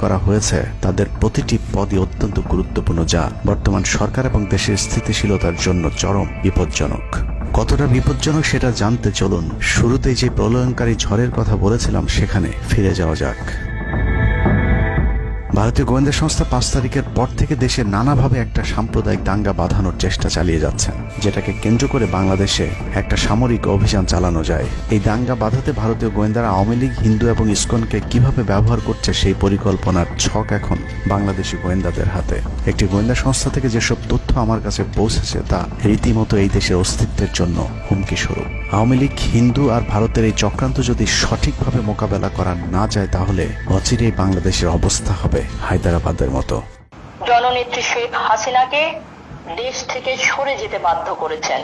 করা হয়েছে তাদের প্রতিটি পদই অত্যন্ত গুরুত্বপূর্ণ, যা বর্তমান সরকার এবং দেশের স্থিতিশীলতার জন্য চরম বিপজ্জনক। কতটা বিপজ্জনক সেটা জানতে চলুন শুরুতেই যে প্রলয়ঙ্কারী ঝড়ের কথা বলেছিলাম সেখানে ফিরে যাওয়া যাক। ভারতীয় গোয়েন্দা সংস্থা 5 তারিখের পর থেকে দেশে নানাভাবে একটা সাম্প্রদায়িক দাঙ্গা বাঁধানোর চেষ্টা চালিয়ে যাচ্ছেন, যেটাকে কেন্দ্র করে বাংলাদেশে একটা সামরিক অভিযান চালানো যায়। এই দাঙ্গা বাঁধাতে ভারতীয় গোয়েন্দারা আওয়ামী লীগ, হিন্দু এবং ইসকনকে কিভাবে ব্যবহার করছে সেই পরিকল্পনার ছক এখন বাংলাদেশি গোয়েন্দাদের হাতে। একটি গোয়েন্দা সংস্থা থেকে যেসব তথ্য আমার কাছে পৌঁছেছে তা রীতিমতো এই দেশের অস্তিত্বের জন্য হুমকি স্বরূপ। আওয়ামী লীগ, হিন্দু আর ভারতের এই চক্রান্ত যদি সঠিকভাবে মোকাবেলা করা না যায় তাহলে অচিরেই বাংলাদেশের অবস্থা হবে হায়দ্রাবাদের মতো। জননেত্রী শেখ হাসিনাকে দেশ থেকে সরে যেতে বাধ্য করেছেন।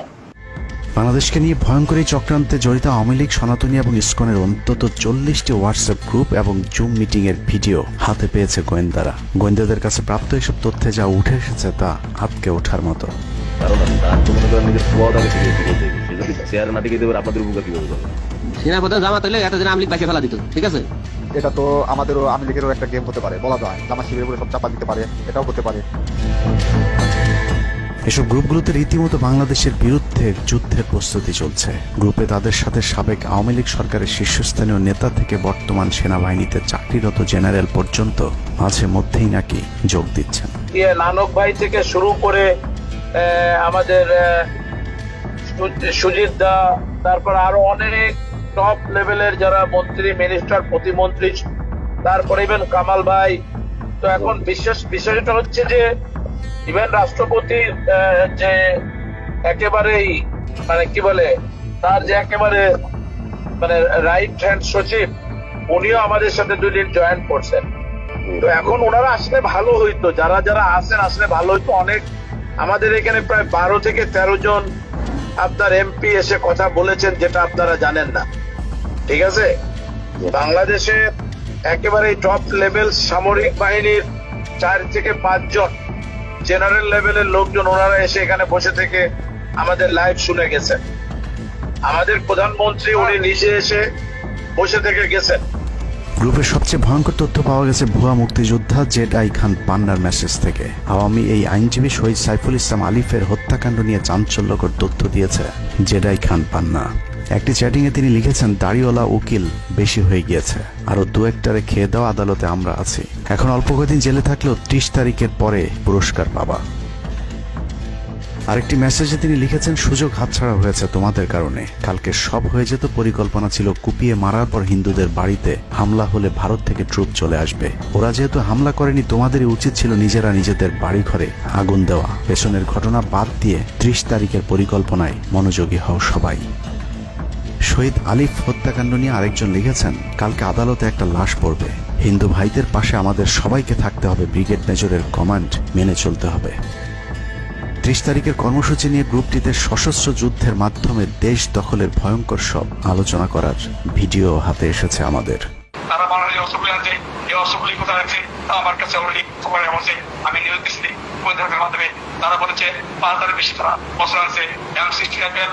বাংলাদেশকে নিয়ে ভয়ঙ্কর এই চক্রান্তে জড়িত আওয়ামী লীগ, সনাতনী এবং ইসকনের অন্তত 40টি হোয়াটসঅ্যাপ গ্রুপ এবং জুম মিটিং এর ভিডিও হাতে পেয়েছে গোয়েন্দারা। গোয়েন্দাদের কাছে প্রাপ্ত এসব তথ্যে যা উঠে এসেছে তা আটকে ওঠার মতো। সেনাপ্রধান জামাত হলে এতদিন আওয়ামী লীগ বাইকে ফেলা দিত, ঠিক আছে? এটা তো আমাদেরও আওয়ামী লীগেরও একটা গেম হতে পারে, বলা যায় জামাত শিবিরের উপরে সব চাপা দিতে পারে, এটাও হতে পারে। এসব গ্রুপগুলোতে রীতিমতো বাংলাদেশের বিরুদ্ধে যুদ্ধের প্রস্তুতি চলছে। গ্রুপে তাদের সাথে সাবেক আওয়ামী লীগ সরকারের শীর্ষস্থানীয় নেতা থেকে বর্তমান সেনাবাহিনীতে চাকরিরত জেনারেল পর্যন্ত মাঝে মধ্যেই নাকি যোগ দিচ্ছেন। নানক ভাই থেকে শুরু করে আমাদের সুজিত দা, তারপর আরো অনেক টপ লেভেলের যারা মন্ত্রী, মিনিস্টার, প্রতিমন্ত্রী, তারপরে ইভেন কামাল ভাই। তো এখন বিষয়টা হচ্ছে যে ইভেন রাষ্ট্রপতি যে একেবারেই মানে কি বলে তার যে একেবারে মানে রাইট হ্যান্ড সচিব, উনিও আমাদের সাথে 2 দিন জয়েন করছেন। তো এখন ওনারা আসলে ভালো হইতো, যারা যারা আসেন আসলে ভালো হইতো। অনেক আমাদের এখানে প্রায় 12 থেকে 13 জন আপনার এমপি এসে কথা বলেছেন, যেটা আপনারা জানেন না, ঠিক আছে? বাংলাদেশে একেবারে টপ লেভেল সামরিক বাহিনীর 4 থেকে 5 জন জেনারেল লেভেলের লোকজন ওনারা এসে এখানে বসে থেকে আমাদের লাইভ শুনে গেছেন। আমাদের প্রধানমন্ত্রী উনি নিজে এসে বসে থেকে গেছেন। গ্রুপের সবচেয়ে ভয়ঙ্কর তথ্য পাওয়া গেছে ভুয়া মুক্তিযোদ্ধা জেডাই খান পান্নার মেসেজ থেকে। আওয়ামী এই আইনজীবী শহীদ সাইফুল ইসলাম আলিফের হত্যাকাণ্ড নিয়ে চাঞ্চল্যকর তথ্য দিয়েছে জেডাই খান পান্না। একটি চ্যাটিং এ তিনি লিখেছেন, দাড়িওয়ালা উকিল বেশি হয়ে গিয়েছে, আরো 2-1টারে খেয়ে দাও, আদালতে আমরা আছি, এখন অল্প কয়েকদিন জেলে থাকলেও 30 তারিখের পরে পুরস্কার পাবা। আরেকটি মেসেজে তিনি লিখেছেন, সুযোগ হাতছাড়া হয়েছে তোমাদের কারণে, কালকে সব হয়ে যেত। পরিকল্পনা ছিল কুপিয়ে মারার পর হিন্দুদের বাড়িতে হামলা হলে ভারত থেকে ট্রুপ চলে আসবে। ওরা যেহেতু হামলা করেনি, তোমাদেরই উচিত ছিল নিজেরা নিজেদের বাড়ি ঘরে আগুন দেওয়া। পেছনের ঘটনা বাদ দিয়ে 30 তারিখের পরিকল্পনায় মনোযোগী হও সবাই। শহীদ আলিফ হত্যাকাণ্ড নিয়ে আরেকজন লিখেছেন, কালকে আদালতে একটা লাশ পড়বে, হিন্দু ভাইদের পাশে আমাদের সবাইকে থাকতে হবে, ব্রিগেড মেজরের কমান্ড মেনে চলতে হবে। 30 তারিখের কর্মসূচি নিয়ে গ্রুপটিতে সশস্ত্র যুদ্ধের মাধ্যমে দেশ দখলের ভয়ঙ্কর সব আলোচনা করার ভিডিও হাতে এসেছে আমাদের। তারা বাংলাদেশ অস্ত্রগুলি আনছে, এই অস্ত্রগুলি কোথায় আছে আমার কাছে অলরেডি খবর এসেছে। আমি নিউজ দিচ্ছি গোয়েন্দাদের মাধ্যমে, তারা বলেছে 5,000-এর বেশি তারা অস্ত্র আছে, M60 রাইফেল,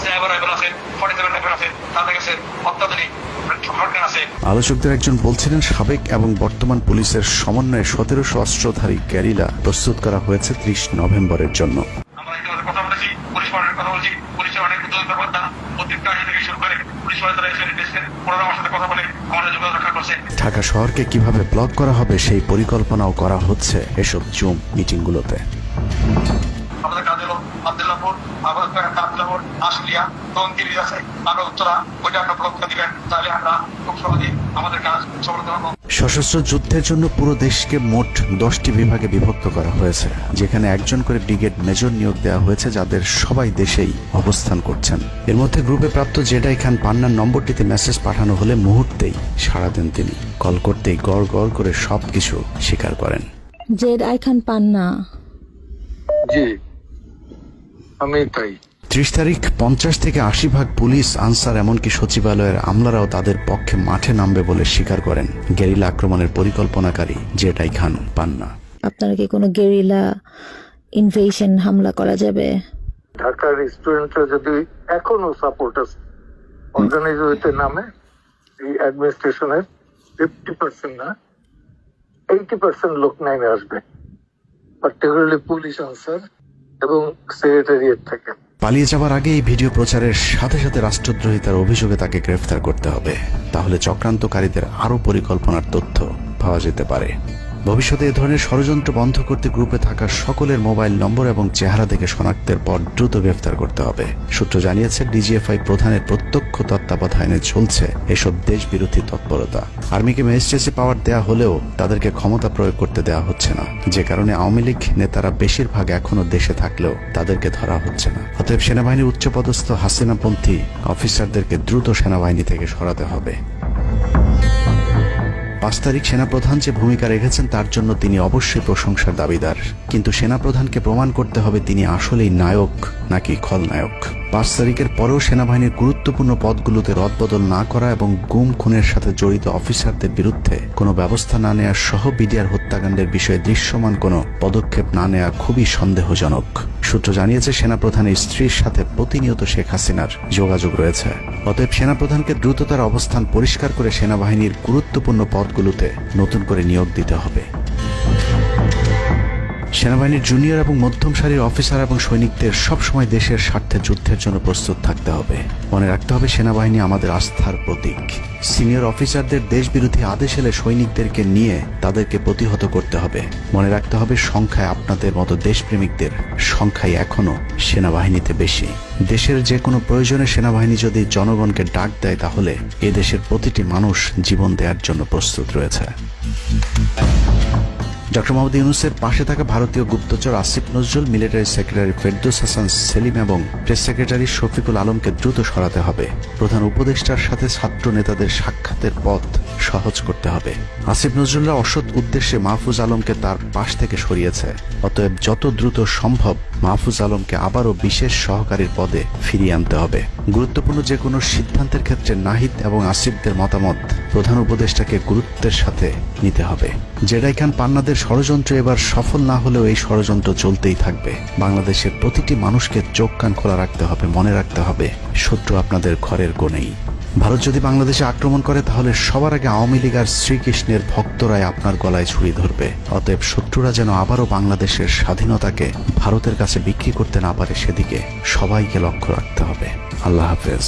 সাইবার রাইফেল আছে, 47 রাইফেল আছে, তাদের কাছে অত্যাধুনিক শটগান আছে। আলোচকদের একজন বলছিলেন, সাবেক এবং বর্তমান পুলিশের সমন্বয়ে 1700 অস্ত্রধারী গ্যারিলা প্রস্তুত করা হয়েছে 30 নভেম্বরের জন্য। আমরা এটার কথা বলেছি, পুলিশ পার্টির কথা বলছি, পুলিশের অনেক উদ্যোগতা প্রত্যেকটা থেকে শুরু করে পুলিশ পার্টি তারা এসে এসেছেন, ওনারা আমার সাথে কথা বলে আমাদের যোগাযোগ রক্ষা করছে। ঢাকা শহরকে কিভাবে ব্লক করা হবে সেই পরিকল্পনাও করা হচ্ছে এসব জুম মিটিংগুলোতে। আমাদের কাজের আব্দুল্লাহপুর, আব্দুল্লাহপুর, আশুলিয়া, টঙ্গির আছে, আরো উত্তরা, ওইটা আমরা ব্লক করে দিবেন, তাহলে আমরা খুব সহজেই আমাদের কাজ সফলতা হবে। সশস্ত্র যুদ্ধের জন্য পুরো দেশকে মোট 10টি বিভাগে বিভক্ত করা হয়েছে, যেখানে একজন করে ব্রিগেড মেজর নিয়োগ দেওয়া হয়েছে, যাদের সবাই দেশেই অবস্থান করছেন। এর মধ্যে গ্রুপে প্রাপ্ত জেডাই খান পান্নার নম্বরটিতে মেসেজ পাঠানো হলে মুহূর্তেই সাড়া দেন তিনি। কল করতেই গড় গড় করে সবকিছু স্বীকার করেন। জেডাই খান পান্না, জি আমি তাই। 30 তারিখ 50 থেকে 80% পুলিশ, আনসার, এমনকি সচিবালয়ের আমলারাও তাদের পক্ষে মাঠে নামবে বলে স্বীকার করেন গেরিলা আক্রমণের পরিকল্পনাকারী জেডাই খান পান্না। আপনারা কি কোনো গেরিলা ইনভেশন হামলা করা যাবে? ঢাকার স্টুডেন্টরা যদি এখনো সাপোর্টার্স অর্গানাইজ হইতে নামে, এই অ্যাডমিনিস্ট্রেশনের 50% না 80% লোক নেমে আসবে, পার্টিকুলারলি পুলিশ অফিসার এবং সেক্রেটারিয়েট থেকে। পালিয়ে যাবার আগে এই ভিডিও প্রচারের সাথে সাথে রাষ্ট্রদ্রোহিতার অভিযোগে তাকে গ্রেফতার করতে হবে, তাহলে চক্রান্তকারীদের আরো পরিকল্পনার তথ্য পাওয়া যেতে পারে। ভবিষ্যতে এ ধরনের ষড়যন্ত্র বন্ধ করতে গ্রুপে থাকা সকলের মোবাইল নম্বর এবং চেহারা দেখে শনাক্তের পর দ্রুত গ্রেফতার করতে হবে। সূত্র জানিয়েছে, ডিজিএফআই প্রধানের প্রত্যক্ষ তত্ত্বাবধানে চলছে এসব দেশবিরোধী তৎপরতা। আর্মিকে ম্যাজিস্ট্রেসি পাওয়ার দেয়া হলেও তাদেরকে ক্ষমতা প্রয়োগ করতে দেওয়া হচ্ছে না, যে কারণে আওয়ামী লীগ নেতারা বেশিরভাগ এখনো দেশে থাকলেও তাদেরকে ধরা হচ্ছে না। অতএব সেনাবাহিনীর উচ্চপদস্থ হাসিনাপন্থী অফিসারদেরকে দ্রুত সেনাবাহিনী থেকে সরাতে হবে। 5 তারিখ সেনাপ্রধান যে ভূমিকা রেখেছেন তার জন্য তিনি অবশ্যই প্রশংসার দাবিদার, কিন্তু সেনাপ্রধানকে প্রমাণ করতে হবে তিনি আসলেই নায়ক নাকি খলনায়ক। 5 তারিখের পরেও সেনাবাহিনীর গুরুত্বপূর্ণ পদগুলোতে রদবদল না করা এবং গুম খুনের সাথে জড়িত অফিসারদের বিরুদ্ধে কোনো ব্যবস্থা না নেওয়া সহ বিডিআর হত্যাকাণ্ডের বিষয়ে দৃশ্যমান কোনো পদক্ষেপ না নেওয়া খুবই সন্দেহজনক। সূত্র জানিয়েছে, সেনাপ্রধানের স্ত্রীর সাথে প্রতিনিয়ত শেখ হাসিনার যোগাযোগ রয়েছে। অতএব সেনাপ্রধানকে দ্রুত তার অবস্থান পরিষ্কার করে সেনাবাহিনীর গুরুত্বপূর্ণ পদগুলোতে নতুন করে নিয়োগ দিতে হবে। সেনাবাহিনীর জুনিয়র এবং মধ্যম সারির অফিসার এবং সৈনিকদের সবসময় দেশের স্বার্থে যুদ্ধের জন্য প্রস্তুত থাকতে হবে। মনে রাখতে হবে, সেনাবাহিনী আমাদের আস্থার প্রতীক। সিনিয়র অফিসারদের দেশবিরোধী আদেশ এলে সৈনিকদেরকে নিয়ে তাদেরকে প্রতিহত করতে হবে। মনে রাখতে হবে, সংখ্যায় আপনাদের মতো দেশপ্রেমিকদের সংখ্যাই এখনো সেনাবাহিনীতে বেশি। দেশের যে কোনো প্রয়োজনে সেনাবাহিনী যদি জনগণকে ডাক দেয়, তাহলে এ দেশের প্রতিটি মানুষ জীবন দেওয়ার জন্য প্রস্তুত রয়েছে। ডক্টর মোহাম্মদ ইউনূসের পাশে থাকা ভারতীয় গুপ্তচর আসিফ নজরুল, মিলিটারি সেক্রেটারি ফেরদৌস হাসান সেলিম এবং প্রেস সেক্রেটারি শফিকুল আলমকে দ্রুত সরাতে হবে। প্রধান উপদেষ্টার সাথে ছাত্র নেতাদের সাক্ষাতের পথ সহজ করতে হবে। আসিফ নজরুলরা অসৎ উদ্দেশ্যে মাহফুজ আলমকে তার পাশ থেকে সরিয়েছে। অতএব যত দ্রুত সম্ভব মাহফুজ আলমকে আবারও বিশেষ সহকারীর পদে ফিরিয়ে আনতে হবে। গুরুত্বপূর্ণ যে কোনো সিদ্ধান্তের ক্ষেত্রে নাহিদ এবং আসিফদের মতামত প্রধান উপদেষ্টাকে গুরুত্বের সাথে নিতে হবে। জেডাই খান পান্নাদের ষড়যন্ত্র এবার সফল না হলেও এই ষড়যন্ত্র চলতেই থাকবে। বাংলাদেশের প্রতিটি মানুষকে চোখ কান খোলা রাখতে হবে, মনে রাখতে হবে শত্রু আপনাদের ঘরের কোণেই। ভারত যদি বাংলাদেশে আক্রমণ করে, তাহলে সবার আগে আওয়ামী লীগ আর শ্রীকৃষ্ণের ভক্তরাই আপনার গলায় ছুরি ধরবে। অতএব শত্রুরা যেন আবারও বাংলাদেশের স্বাধীনতাকে ভারতের কাছে বিক্রি করতে না পারে, সেদিকে সবাইকে লক্ষ্য রাখতে হবে। আল্লাহ হাফেজ।